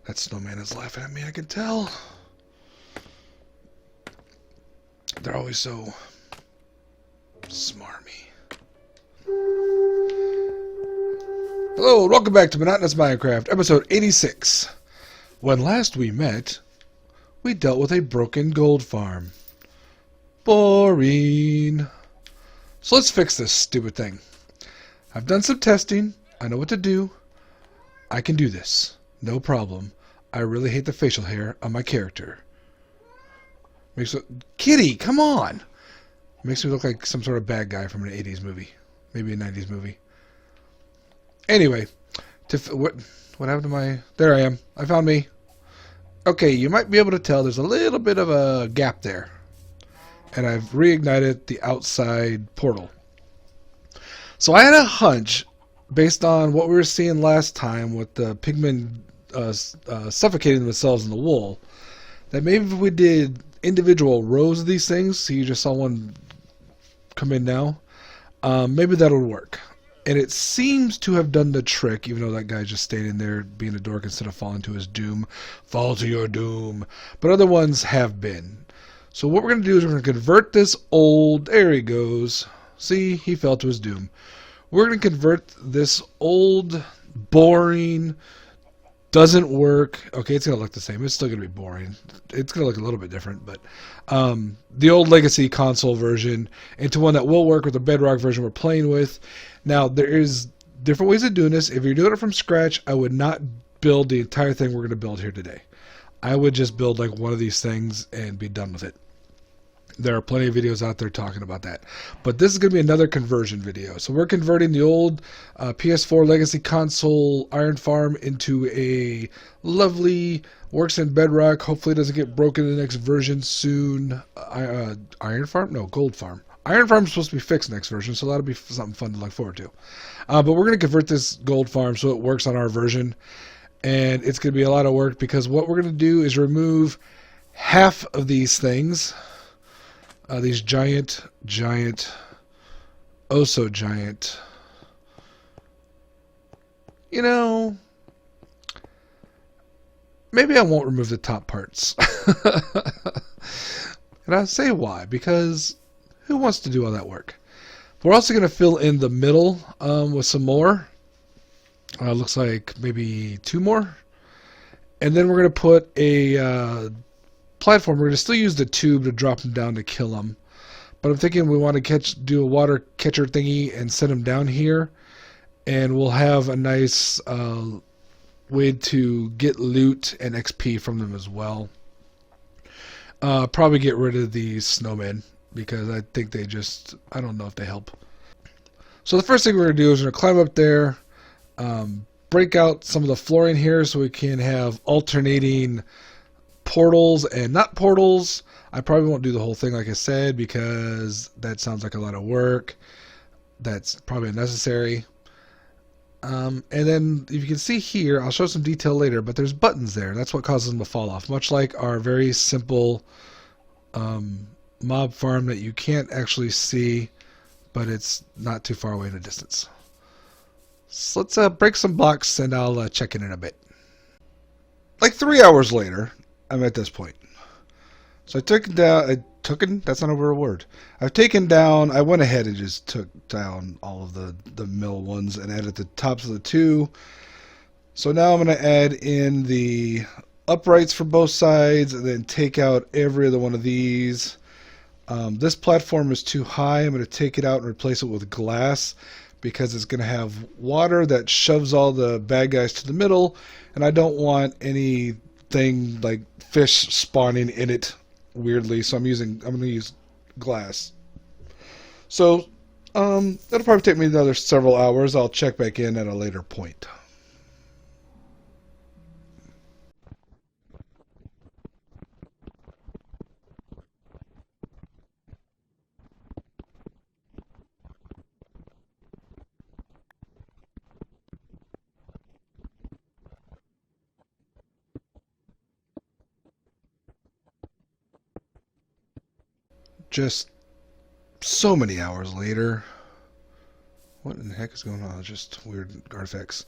That snowman is laughing at me, I can tell. They're always so smarmy. Hello, and welcome back to Monotonous Minecraft, episode 86. When last we met, we dealt with a broken gold farm. Boring. So let's fix this stupid thing. I've done some testing. I know what to do. I can do this. No problem. I really hate the facial hair on my character. Kitty, come on! Makes me look like some sort of bad guy from an 80s movie. Maybe a 90s movie. Anyway, what happened to my... There I am. I found me. Okay, you might be able to tell there's a little bit of a gap there. And I've reignited the outside portal. So I had a hunch, based on what we were seeing last time with the pigmen suffocating themselves in the wool, that maybe if we did individual rows of these things, so you just saw one come in now, maybe that would work. And it seems to have done the trick, even though that guy just stayed in there being a dork instead of falling to his doom. Fall to your doom. But other ones have been. So what we're going to do is we're going to convert this old... There he goes. See, he fell to his doom. We're going to convert this old, boring, doesn't work. Okay, it's going to look the same. It's still going to be boring. It's going to look a little bit different, but the old legacy console version into one that will work with the Bedrock version we're playing with. Now, there is different ways of doing this. If you're doing it from scratch, I would not build the entire thing we're going to build here today. I would just build like one of these things and be done with it. There are plenty of videos out there talking about that. But this is going to be another conversion video. So we're converting the old PS4 Legacy Console Iron Farm into a lovely, works in Bedrock. Hopefully it doesn't get broken in the next version soon. Iron Farm? No, Gold Farm. Iron Farm is supposed to be fixed next version, so that'll be something fun to look forward to. But we're going to convert this Gold Farm so it works on our version. And it's going to be a lot of work because what we're going to do is remove half of these things. These giant, oh so giant, you know, maybe I won't remove the top parts. And I'll say why, because who wants to do all that work? We're also going to fill in the middle with some more. Looks like maybe 2 more. And then we're going to put a... platform. We're going to still use the tube to drop them down to kill them. But I'm thinking we want to do a water catcher thingy and set them down here. And we'll have a nice way to get loot and XP from them as well. Probably get rid of these snowmen because I think they just... I don't know if they help. So the first thing we're going to do is we're going to climb up there. Break out some of the flooring here so we can have alternating... portals and not portals. I probably won't do the whole thing like I said because that sounds like a lot of work. That's probably unnecessary. And then if you can see here, I'll show some detail later, but there's buttons there. That's what causes them to fall off. Much like our very simple mob farm that you can't actually see, but it's not too far away in the distance. So let's break some blocks and I'll check in a bit. Like 3 hours later, I'm at this point. So I took down, that's not a real word. I went ahead and just took down all of the mill ones and added the tops of the 2. So now I'm going to add in the uprights for both sides and then take out every other one of these. This platform is too high. I'm going to take it out and replace it with glass because it's going to have water that shoves all the bad guys to the middle, and I don't want anything like fish spawning in it weirdly, so I'm going to use glass. So that'll probably take me another several hours. I'll check back in at a later point. Just so many hours later. What in the heck is going on? Just weird artifacts.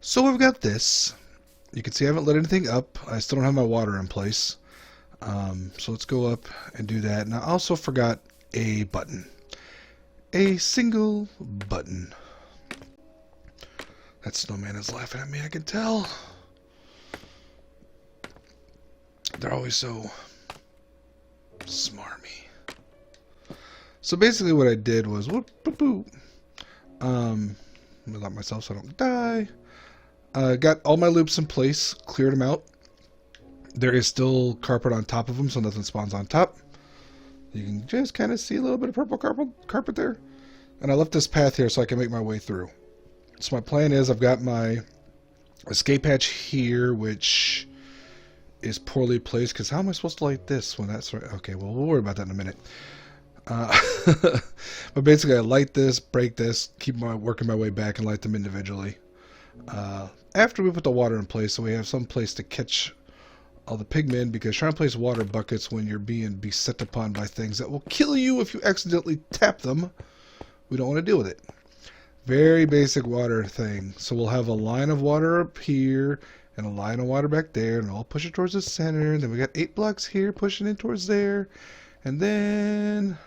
So we've got this. You can see I haven't lit anything up. I still don't have my water in place. So let's go up and do that. And I also forgot a button. A single button. That snowman is laughing at me, I can tell. They're always so smarmy. So basically what I did was whoop, boop, boop. Let me lock myself so I don't die. Got all my loops in place, cleared them out. There is still carpet on top of them, so nothing spawns on top. You can just kind of see a little bit of purple carpet there. And I left this path here so I can make my way through. So my plan is I've got my escape hatch here, which is poorly placed, because how am I supposed to light this when that's right? Okay, well, we'll worry about that in a minute. But basically I light this, break this, keep working my way back and light them individually. After we put the water in place, so we have some place to catch all the pigmen, because trying to place water buckets when you're being beset upon by things that will kill you if you accidentally tap them, we don't want to deal with it. Very basic water thing. So we'll have a line of water up here and a line of water back there, and I'll push it towards the center. And then we got 8 blocks here pushing in towards there. And then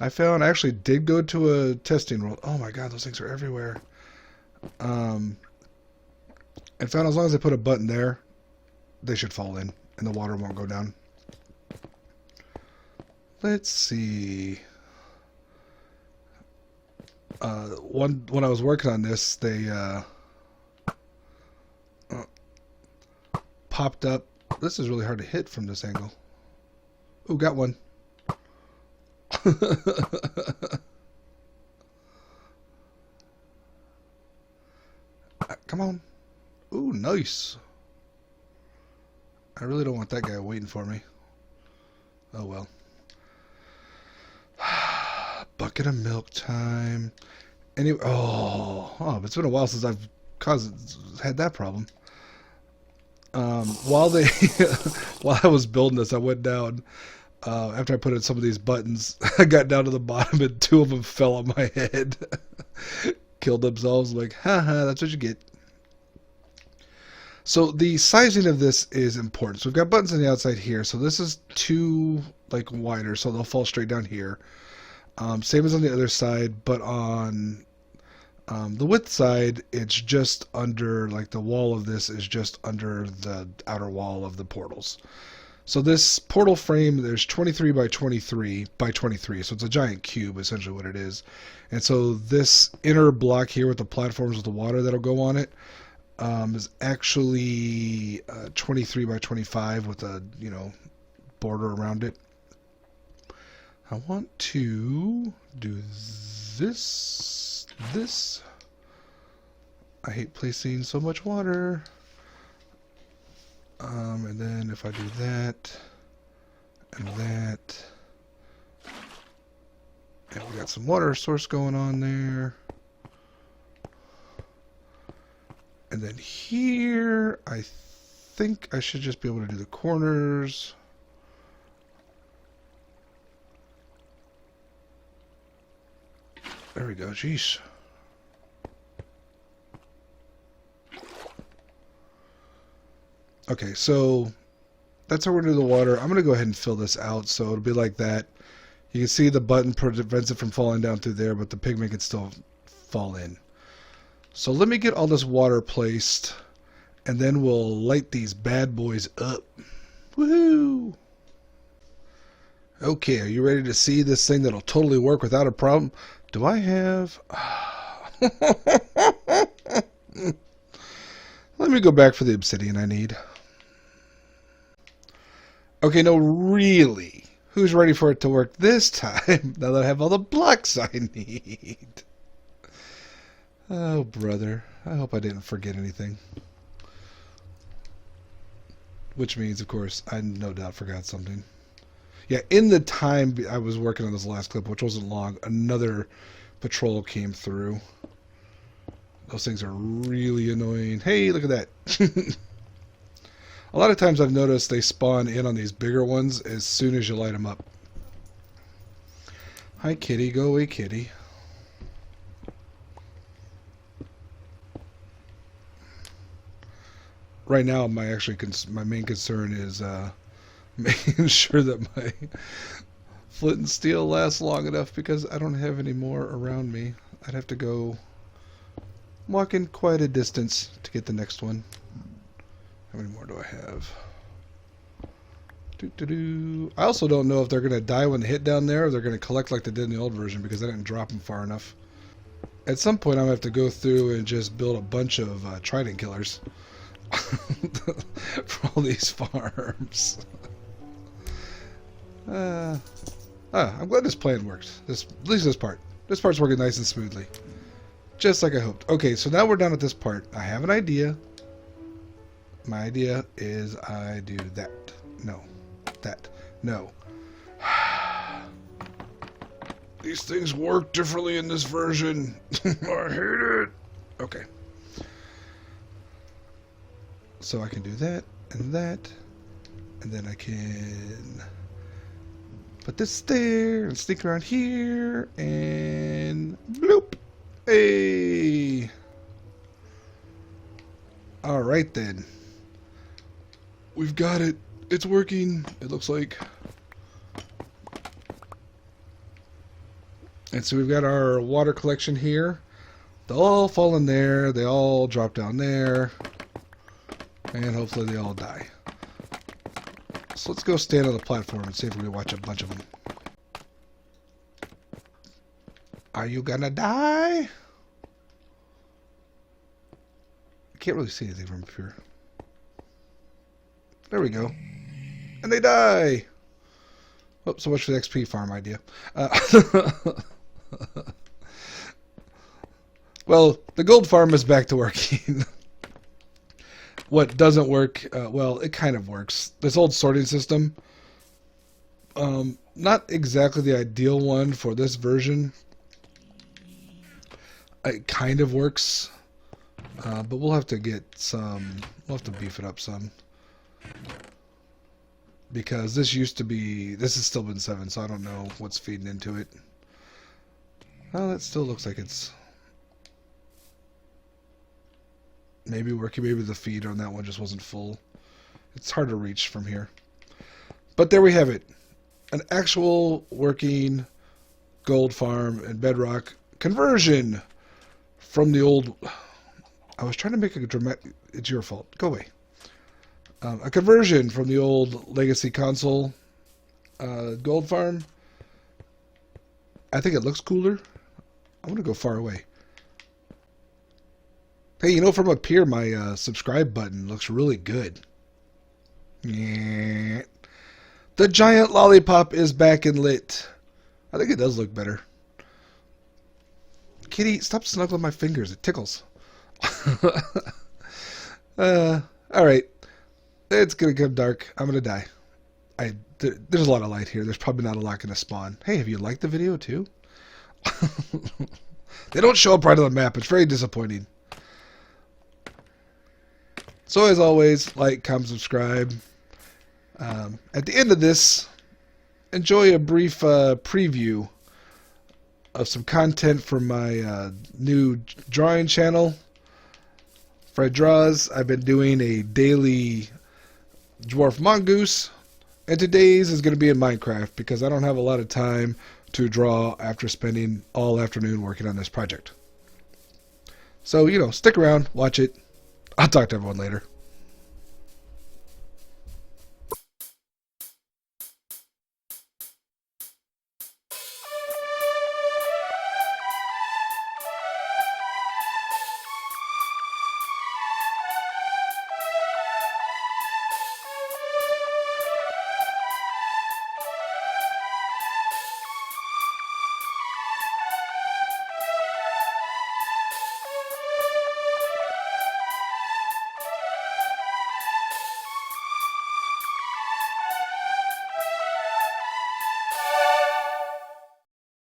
I actually did go to a testing world. Oh my god, those things are everywhere. And found as long as I put a button there, they should fall in and the water won't go down. Let's see. When I was working on this, they popped up. This is really hard to hit from this angle. Ooh, got one. Come on. Ooh, nice. I really don't want that guy waiting for me. Oh well. Bucket of milk time. Anyway, oh, it's been a while since I've had that problem. While I was building this, I went down. After I put in some of these buttons, I got down to the bottom and 2 of them fell on my head. Killed themselves. Like, haha, that's what you get. So the sizing of this is important. So we've got buttons on the outside here. So this is 2 like wider, so they'll fall straight down here. Same as on the other side, but on the width side, it's just under, like the wall of this is just under the outer wall of the portals. So this portal frame, there's 23 by 23 by 23, so it's a giant cube, essentially what it is. And so this inner block here with the platforms with the water that'll go on it is actually 23 by 25 with a, border around it. I want to do this. I hate placing so much water. And then if I do that, and that, and we got some water source going on there. And then here, I think I should just be able to do the corners. There we go, jeez. Okay, so that's how we're going to do the water. I'm going to go ahead and fill this out, so it'll be like that. You can see the button prevents it from falling down through there, but the pigment can still fall in. So let me get all this water placed, and then we'll light these bad boys up. Woohoo! Okay, are you ready to see this thing that'll totally work without a problem? Do I have... Let me go back for the obsidian I need. Okay, no, really. Who's ready for it to work this time, now that I have all the blocks I need? Oh, brother. I hope I didn't forget anything. Which means, of course, I no doubt forgot something. Yeah, in the time I was working on this last clip, which wasn't long, another patrol came through. Those things are really annoying. Hey, look at that. A lot of times I've noticed they spawn in on these bigger ones as soon as you light them up. Hi, kitty. Go away, kitty. right now, my main concern is making sure that my flint and steel lasts long enough, because I don't have any more around me. I'd have to go walking quite a distance to get the next one. How many more do I have? I also don't know if they're going to die when they hit down there, or they're going to collect like they did in the old version, because I didn't drop them far enough. At some point, I'm going to have to go through and just build a bunch of trident killers for all these farms. I'm glad this plan worked. At least this part. This part's working nice and smoothly. Just like I hoped. Okay, so now we're done at this part. I have an idea. My idea is I do that. No. That. No. These things work differently in this version. I hate it. Okay. So I can do that and that. And then I can put this there and sneak around here and bloop. Hey. Alright then. We've got it. It's working, it looks like. And so we've got our water collection here. They all fall in there. They all drop down there. And hopefully they all die. So let's go stand on the platform and see if we can watch a bunch of them. Are you gonna die? I can't really see anything from up here. There we go. And they die! Oh, so much for the XP farm idea. Well, the gold farm is back to working. What doesn't work, well, it kind of works. This old sorting system, not exactly the ideal one for this version. It kind of works, but we'll have to get some, we'll have to beef it up some. Because this used to be, this has still been 7, so I don't know what's feeding into it. Well, that still looks like it's maybe working. Maybe the feed on that one just wasn't full. It's hard to reach from here. But there we have it. An actual working gold farm and bedrock conversion from the old... I was trying to make a dramatic... It's your fault. Go away. A conversion from the old Legacy console gold farm. I think it looks cooler. I'm going to go far away. Hey, you know, from up here, my subscribe button looks really good. Yeah. The giant lollipop is back and lit. I think it does look better. Kitty, stop snuggling my fingers. It tickles. Alright. It's going to come dark. I'm going to die. There's a lot of light here. There's probably not a lot going to spawn. Hey, have you liked the video too? They don't show up right on the map. It's very disappointing. So as always, like, comment, subscribe. At the end of this, enjoy a brief preview of some content from my new drawing channel. Fred Draws. I've been doing a daily dwarf mongoose, and today's is going to be in Minecraft because I don't have a lot of time to draw after spending all afternoon working on this project. So, you know, stick around, watch it. I'll talk to everyone later.